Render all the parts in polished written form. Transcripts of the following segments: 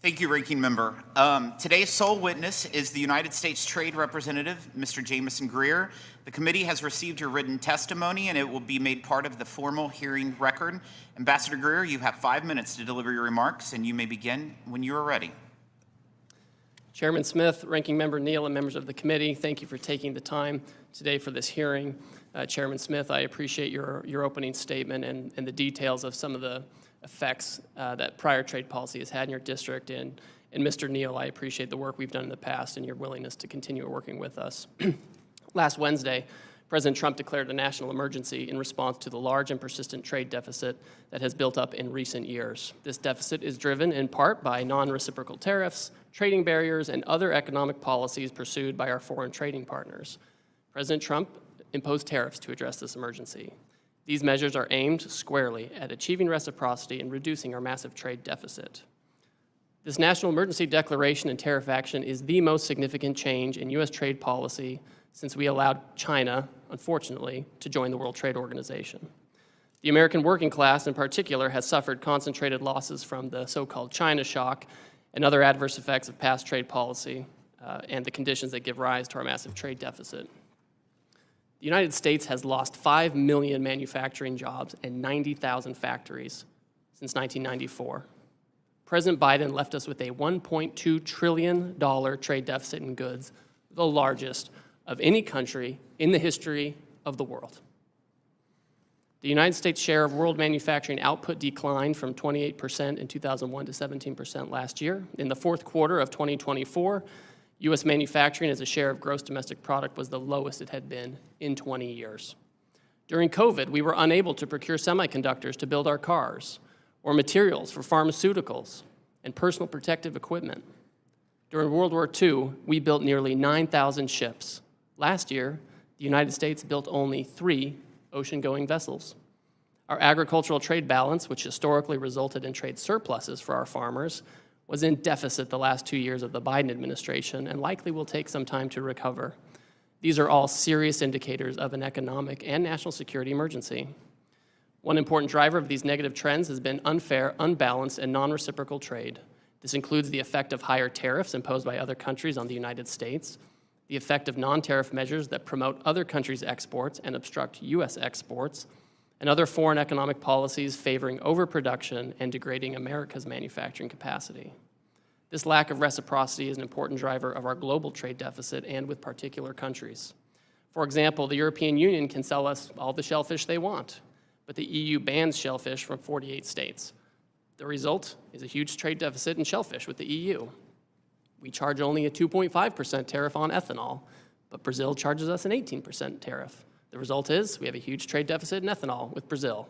Thank you, Ranking Member. Today's sole witness is the United States Trade Representative, Mr. Jamieson Greer. The committee has received your written testimony, and it will be made part of the formal hearing record. Ambassador Greer, you have 5 minutes to deliver your remarks, and you may begin when you are ready. Chairman Smith, Ranking Member Neal, and members of the committee, thank you for taking the time today for this hearing. Chairman Smith, I appreciate your opening statement and the details of some of the effects that prior trade policy has had in your district. And Mr. Neal, I appreciate the work we've done in the past and your willingness to continue working with us. Last Wednesday, President Trump declared a national emergency in response to the large and persistent trade deficit that has built up in recent years. This deficit is driven in part by non-reciprocal tariffs, trading barriers, and other economic policies pursued by our foreign trading partners. President Trump imposed tariffs to address this emergency. These measures are aimed squarely at achieving reciprocity and reducing our massive trade deficit. This national emergency declaration and tariff action is the most significant change in U.S. trade policy since we allowed China, unfortunately, to join the World Trade Organization. The American working class, in particular, has suffered concentrated losses from the so-called China shock and other adverse effects of past trade policy and the conditions that give rise to our massive trade deficit. The United States has lost 5 million manufacturing jobs and 90,000 factories since 1994. President Biden left us with a $1.2 trillion trade deficit in goods, the largest of any country in the history of the world. The United States share of world manufacturing output declined from 28% in 2001 to 17% last year. In the fourth quarter of 2024, U.S. manufacturing as a share of gross domestic product was the lowest it had been in 20 years. During COVID, we were unable to procure semiconductors to build our cars or materials for pharmaceuticals and personal protective equipment. During World War II, we built nearly 9,000 ships. Last year, the United States built only 3 ocean-going vessels. Our agricultural trade balance, which historically resulted in trade surpluses for our farmers, was in deficit the last 2 years of the Biden administration and likely will take some time to recover. These are all serious indicators of an economic and national security emergency. One important driver of these negative trends has been unfair, unbalanced, and non-reciprocal trade. This includes the effect of higher tariffs imposed by other countries on the United States, the effect of non-tariff measures that promote other countries' exports and obstruct U.S. exports, and other foreign economic policies favoring overproduction and degrading America's manufacturing capacity. This lack of reciprocity is an important driver of our global trade deficit and with particular countries. For example, the European Union can sell us all the shellfish they want, but the EU bans shellfish from 48 states. The result is a huge trade deficit in shellfish with the EU. We charge only a 2.5% tariff on ethanol, but Brazil charges us an 18% tariff. The result is we have a huge trade deficit in ethanol with Brazil.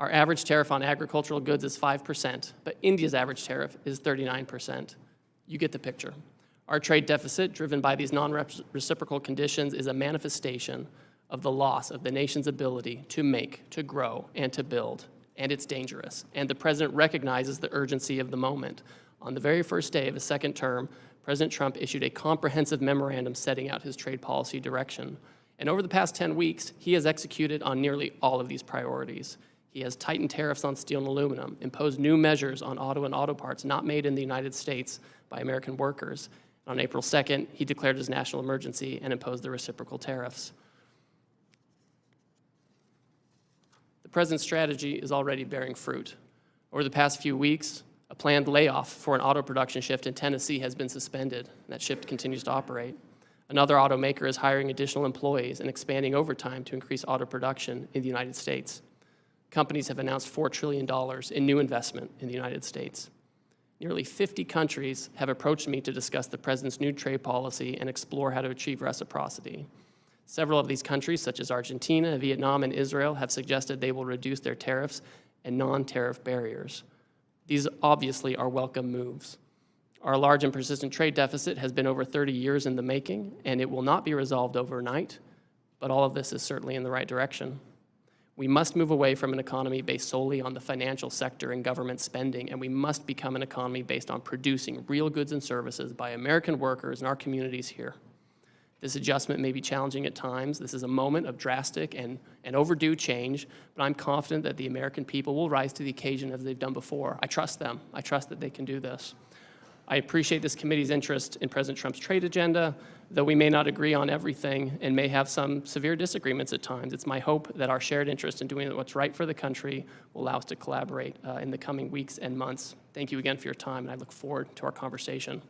Our average tariff on agricultural goods is 5%, but India's average tariff is 39%. You get the picture. Our trade deficit, driven by these non-reciprocal conditions, is a manifestation of the loss of the nation's ability to make, to grow, and to build, and it's dangerous. And the President recognizes the urgency of the moment. On the very first day of his second term, President Trump issued a comprehensive memorandum setting out his trade policy direction. And over the past 10 weeks, he has executed on nearly all of these priorities. He has tightened tariffs on steel and aluminum, imposed new measures on auto and auto parts not made in the United States by American workers. On April 2nd, he declared his national emergency and imposed the reciprocal tariffs. The President's strategy is already bearing fruit. Over the past few weeks, a planned layoff for an auto production shift in Tennessee has been suspended, and that shift continues to operate. Another automaker is hiring additional employees and expanding overtime to increase auto production in the United States. Companies have announced $4 trillion in new investment in the United States. Nearly 50 countries have approached me to discuss the President's new trade policy and explore how to achieve reciprocity. Several of these countries, such as Argentina, Vietnam, and Israel, have suggested they will reduce their tariffs and non-tariff barriers. These obviously are welcome moves. Our large and persistent trade deficit has been over 30 years in the making, and it will not be resolved overnight, but all of this is certainly in the right direction. We must move away from an economy based solely on the financial sector and government spending, and we must become an economy based on producing real goods and services by American workers in our communities here. This adjustment may be challenging at times. This is a moment of drastic and overdue change, but I'm confident that the American people will rise to the occasion as they've done before. I trust them. I trust that they can do this. I appreciate this committee's interest in President Trump's trade agenda, though we may not agree on everything and may have some severe disagreements at times. It's my hope that our shared interest in doing what's right for the country will allow us to collaborate in the coming weeks and months. Thank you again for your time, and I look forward to our conversation.